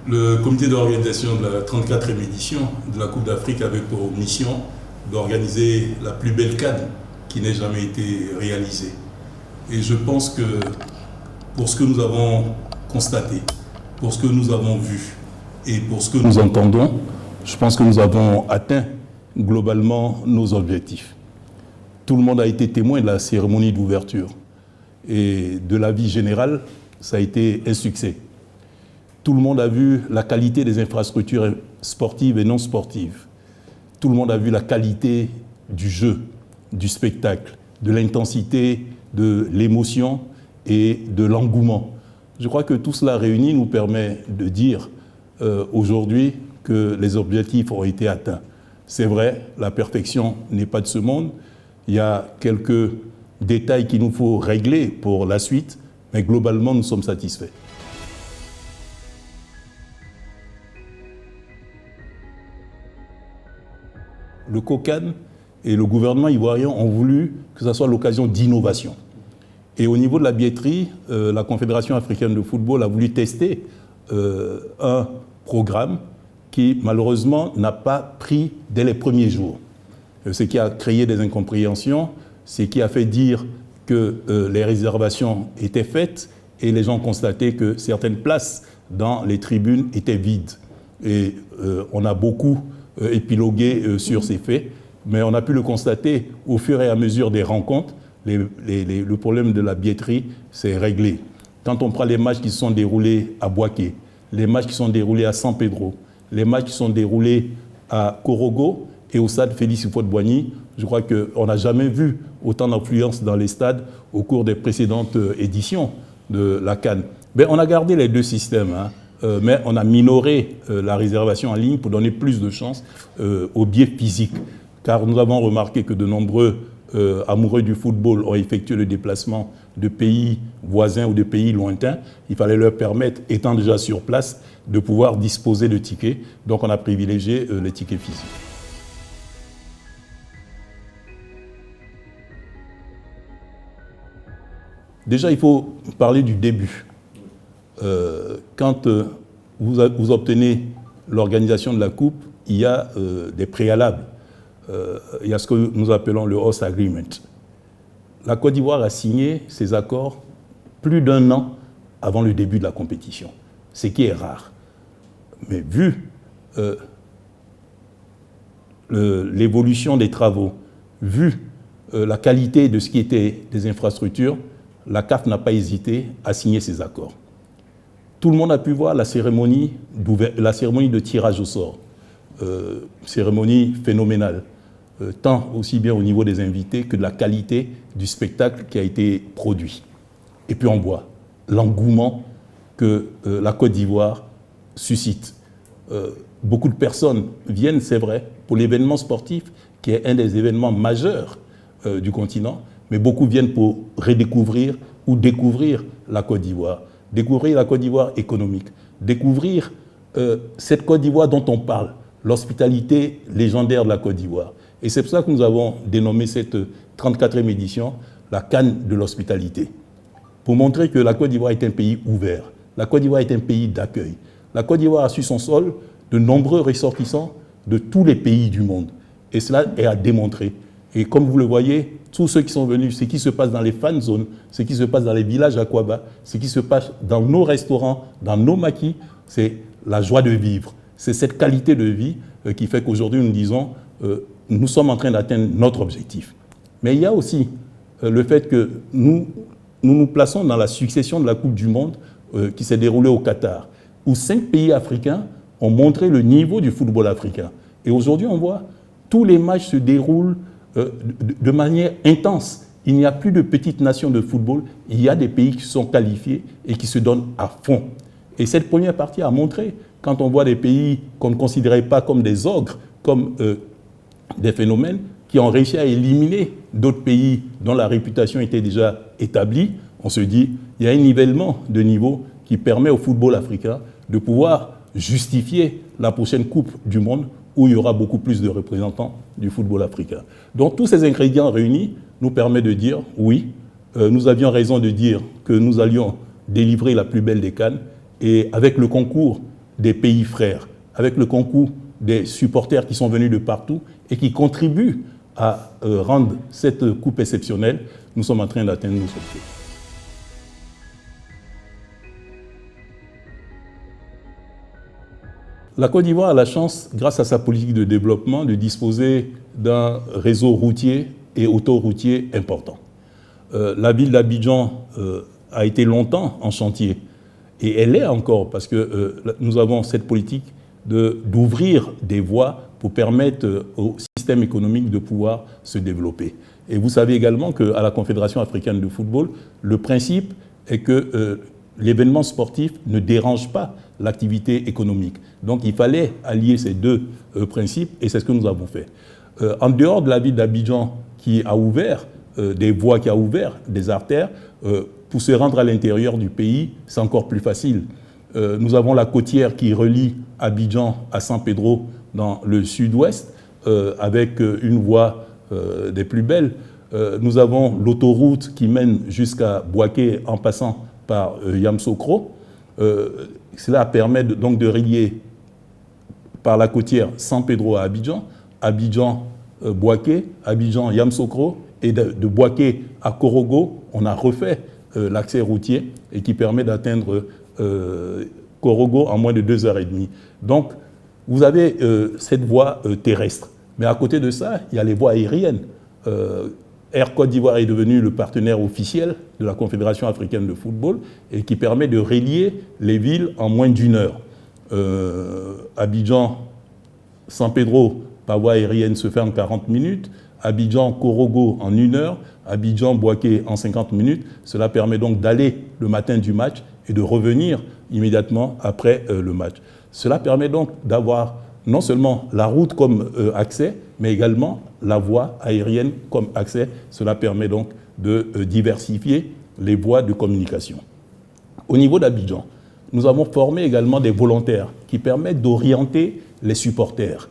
Le comité d'organisation de la 34e édition de la Coupe d'Afrique avait pour mission d'organiser la plus belle CAN qui n'ait jamais été réalisée. Et je pense que pour ce que nous avons constaté, pour ce que nous avons vu et pour ce que nous entendons, je pense que nous avons atteint globalement nos objectifs. Tout le monde a été témoin de la cérémonie d'ouverture et de la vie générale, ça a été un succès. Tout le monde a vu la qualité des infrastructures sportives et non sportives. Tout le monde a vu la qualité du jeu, du spectacle, de l'intensité, de l'émotion et de l'engouement. Je crois que tout cela réuni nous permet de dire aujourd'hui que les objectifs ont été atteints. C'est vrai, la perfection n'est pas de ce monde. Il y a quelques détails qu'il nous faut régler pour la suite, mais globalement, nous sommes satisfaits. Le COCAN et le gouvernement ivoirien ont voulu que ce soit l'occasion d'innovation. Et au niveau de la billetterie, la Confédération africaine de football a voulu tester un programme qui, malheureusement, n'a pas pris dès les premiers jours. Ce qui a créé des incompréhensions, ce qui a fait dire que les réservations étaient faites et les gens constataient que certaines places dans les tribunes étaient vides. Et on a beaucoup épilogué sur ces faits, mais on a pu le constater au fur et à mesure des rencontres. Le problème de la billetterie s'est réglé. Quand on prend les matchs qui se sont déroulés à Boaké, les matchs qui sont déroulés à San Pedro, les matchs qui sont déroulés à Korogo et au stade Félix Houphouët-Boigny, je crois qu'on n'a jamais vu autant d'affluence dans les stades au cours des précédentes éditions de la CAN. Mais on a gardé les deux systèmes, mais on a minoré la réservation en ligne pour donner plus de chance aux billets physiques. Car nous avons remarqué que de nombreux amoureux du football ont effectué le déplacement de pays voisins ou de pays lointains. Il fallait leur permettre, étant déjà sur place, de pouvoir disposer de tickets. Donc on a privilégié les tickets physiques. Déjà, il faut parler du début. Quand vous obtenez l'organisation de la Coupe, il y a des préalables. Il y a ce que nous appelons le Host Agreement. La Côte d'Ivoire a signé ces accords plus d'un an avant le début de la compétition, ce qui est rare. Mais vu l'évolution des travaux, vu la qualité de ce qui était des infrastructures, la CAF n'a pas hésité à signer ces accords. Tout le monde a pu voir la cérémonie de tirage au sort, cérémonie phénoménale, tant aussi bien au niveau des invités que de la qualité du spectacle qui a été produit. Et puis on voit l'engouement que la Côte d'Ivoire suscite. Beaucoup de personnes viennent, c'est vrai, pour l'événement sportif, qui est un des événements majeurs du continent, mais beaucoup viennent pour redécouvrir ou découvrir la Côte d'Ivoire. Découvrir la Côte d'Ivoire économique, découvrir cette Côte d'Ivoire dont on parle, l'hospitalité légendaire de la Côte d'Ivoire. Et c'est pour ça que nous avons dénommé cette 34e édition la CAN de l'hospitalité, pour montrer que la Côte d'Ivoire est un pays ouvert, la Côte d'Ivoire est un pays d'accueil. La Côte d'Ivoire a sur son sol de nombreux ressortissants de tous les pays du monde. Et cela est à démontrer. Et comme vous le voyez, tous ceux qui sont venus, ce qui se passe dans les fan zones, ce qui se passe dans les villages aquabas, ce qui se passe dans nos restaurants, dans nos maquis, c'est la joie de vivre. C'est cette qualité de vie qui fait qu'aujourd'hui nous disons nous sommes en train d'atteindre notre objectif. Mais il y a aussi le fait que nous plaçons dans la succession de la Coupe du Monde qui s'est déroulée au Qatar, où 5 pays africains ont montré le niveau du football africain. Et aujourd'hui, on voit tous les matchs se déroulent de manière intense. Il n'y a plus de petites nations de football, il y a des pays qui sont qualifiés et qui se donnent à fond. Et cette première partie a montré, quand on voit des pays qu'on ne considérait pas comme des ogres, comme des phénomènes, qui ont réussi à éliminer d'autres pays dont la réputation était déjà établie, on se dit, il y a un nivellement de niveau qui permet au football africain de pouvoir justifier la prochaine Coupe du Monde où il y aura beaucoup plus de représentants du football africain. Donc tous ces ingrédients réunis nous permettent de dire, oui, nous avions raison de dire que nous allions délivrer la plus belle des CAN, et avec le concours des pays frères, avec le concours des supporters qui sont venus de partout et qui contribuent à rendre cette coupe exceptionnelle, nous sommes en train d'atteindre nos objectifs. La Côte d'Ivoire a la chance, grâce à sa politique de développement, de disposer d'un réseau routier et autoroutier important. La ville d'Abidjan a été longtemps en chantier, et elle l'est encore, parce que nous avons cette politique d'ouvrir des voies pour permettre au système économique de pouvoir se développer. Et vous savez également qu'à la Confédération africaine de football, le principe est que l'événement sportif ne dérange pas l'activité économique. Donc il fallait allier ces deux principes, et c'est ce que nous avons fait. En dehors de la ville d'Abidjan, qui a ouvert des voies, qui a ouvert des artères, pour se rendre à l'intérieur du pays, c'est encore plus facile. Nous avons la côtière qui relie Abidjan à San Pedro dans le sud-ouest, avec une voie des plus belles. Nous avons l'autoroute qui mène jusqu'à Bouaké en passant par Yamoussoukro. Cela permet donc de relier par la côtière San Pedro à Abidjan, Abidjan-Bouaké, Abidjan-Yamoussoukro, et de Bouaké à Korogo, on a refait l'accès routier et qui permet d'atteindre Korogo en moins de 2h30. Donc, vous avez cette voie terrestre. Mais à côté de ça, il y a les voies aériennes. Air Côte d'Ivoire est devenu le partenaire officiel de la Confédération africaine de football et qui permet de relier les villes en moins d'1 heure. Abidjan, San Pedro, par voie aérienne se fait en 40 minutes. Abidjan, Korogo en 1 heure. Abidjan, Bouaké en 50 minutes. Cela permet donc d'aller le matin du match et de revenir immédiatement après le match. Cela permet donc d'avoir non seulement la route comme accès, mais également la voie aérienne comme accès. Cela permet donc de diversifier les voies de communication. Au niveau d'Abidjan, nous avons formé également des volontaires qui permettent d'orienter les supporters.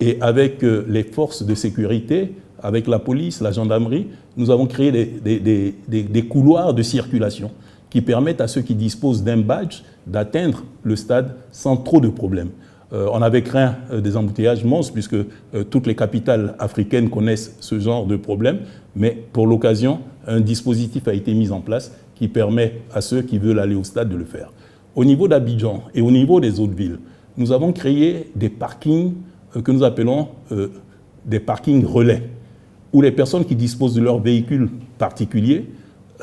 Et avec les forces de sécurité, avec la police, la gendarmerie, nous avons créé des couloirs de circulation qui permettent à ceux qui disposent d'un badge d'atteindre le stade sans trop de problèmes. On avait craint des embouteillages monstres puisque toutes les capitales africaines connaissent ce genre de problème, mais pour l'occasion, un dispositif a été mis en place qui permet à ceux qui veulent aller au stade de le faire. Au niveau d'Abidjan et au niveau des autres villes, nous avons créé des parkings que nous appelons des parkings relais, où les personnes qui disposent de leur véhicule particulier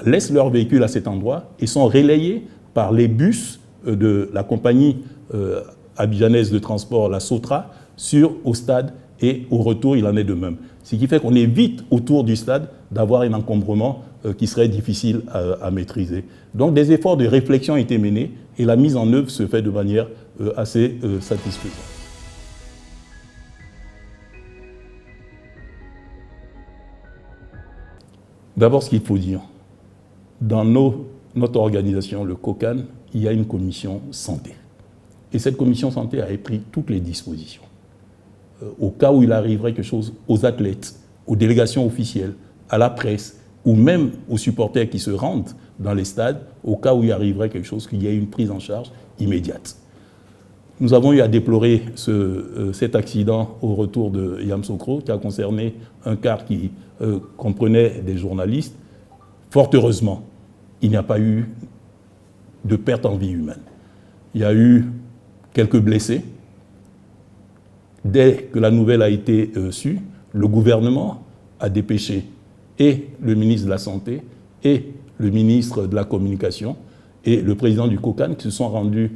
laissent leur véhicule à cet endroit et sont relayées par les bus de la compagnie abidjanaise de transport, la Sotra, au stade, et au retour, il en est de même. Ce qui fait qu'on évite autour du stade d'avoir un encombrement qui serait difficile à maîtriser. Donc des efforts de réflexion ont été menés et la mise en œuvre se fait de manière assez satisfaisante. D'abord, ce qu'il faut dire, dans notre organisation, le COCAN, il y a une commission santé. Et cette commission santé a pris toutes les dispositions. Au cas où il arriverait quelque chose aux athlètes, aux délégations officielles, à la presse, ou même aux supporters qui se rendent dans les stades, au cas où il arriverait quelque chose, qu'il y ait une prise en charge immédiate. Nous avons eu à déplorer cet accident au retour de Yamoussoukro, qui a concerné un car qui comprenait des journalistes. Fort heureusement, il n'y a pas eu de perte en vie humaine. Il y a eu quelques blessés. Dès que la nouvelle a été sue, le gouvernement a dépêché et le ministre de la Santé et le ministre de la Communication et le président du COCAN qui se sont rendus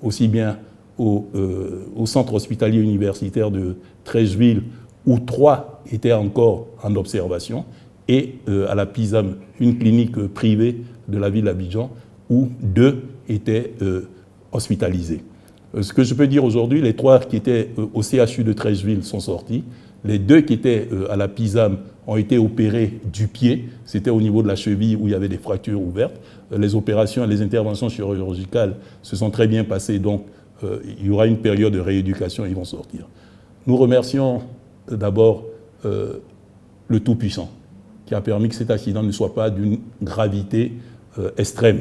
aussi bien au centre hospitalier universitaire de Treichville, où 3 étaient encore en observation, et à la PISAM, une clinique privée de la ville d'Abidjan, où 2 étaient hospitalisés. Ce que je peux dire aujourd'hui, les 3 qui étaient au CHU de Treichville sont sortis. Les 2 qui étaient à la PISAM ont été opérés du pied. C'était au niveau de la cheville où il y avait des fractures ouvertes. Les opérations et les interventions chirurgicales se sont très bien passées, donc il y aura une période de rééducation et ils vont sortir. Nous remercions d'abord le Tout-Puissant qui a permis que cet accident ne soit pas d'une gravité extrême.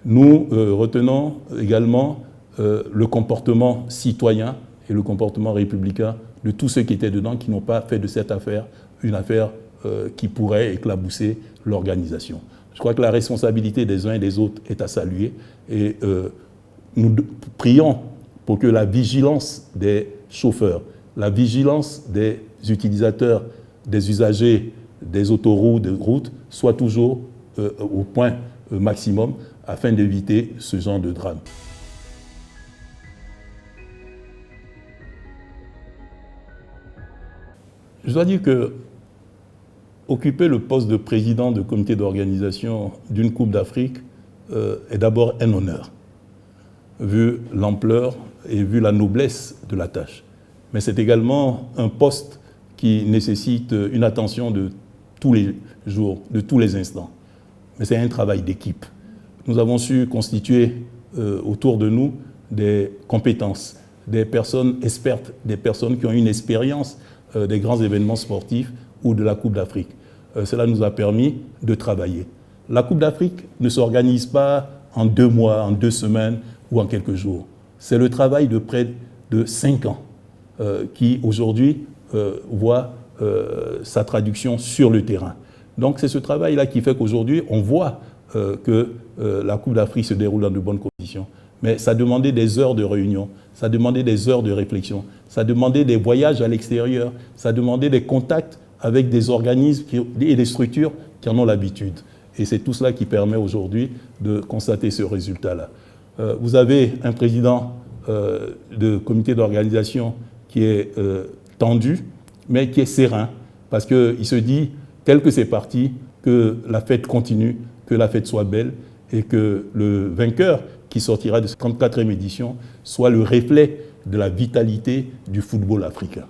Nous retenons également le comportement citoyen et le comportement républicain de tous ceux qui étaient dedans, qui n'ont pas fait de cette affaire une affaire qui pourrait éclabousser l'organisation. Je crois que la responsabilité des uns et des autres est à saluer et nous prions pour que la vigilance des chauffeurs, la vigilance des utilisateurs, des usagers des autoroutes, des routes, soit toujours au point maximum afin d'éviter ce genre de drame. Je dois dire que occuper le poste de président de comité d'organisation d'une Coupe d'Afrique est d'abord un honneur, vu l'ampleur et vu la noblesse de la tâche. Mais c'est également un poste qui nécessite une attention de tous les jours, de tous les instants. Mais c'est un travail d'équipe. Nous avons su constituer autour de nous des compétences, des personnes expertes, des personnes qui ont une expérience des grands événements sportifs ou de la Coupe d'Afrique. Cela nous a permis de travailler. La Coupe d'Afrique ne s'organise pas en 2 mois, en 2 semaines ou en quelques jours. C'est le travail de près de 5 ans qui, aujourd'hui, voit sa traduction sur le terrain. Donc c'est ce travail-là qui fait qu'aujourd'hui, on voit que la Coupe d'Afrique se déroule dans de bonnes conditions. Mais ça demandait des heures de réunion, ça demandait des heures de réflexion, ça demandait des voyages à l'extérieur, ça demandait des contacts avec des organismes et des structures qui en ont l'habitude. Et c'est tout cela qui permet aujourd'hui de constater ce résultat-là. Vous avez un président de comité d'organisation qui est tendu, mais qui est serein, parce qu'il se dit, tel que c'est parti, que la fête continue, que la fête soit belle, et que le vainqueur qui sortira de cette 34e édition soit le reflet de la vitalité du football africain.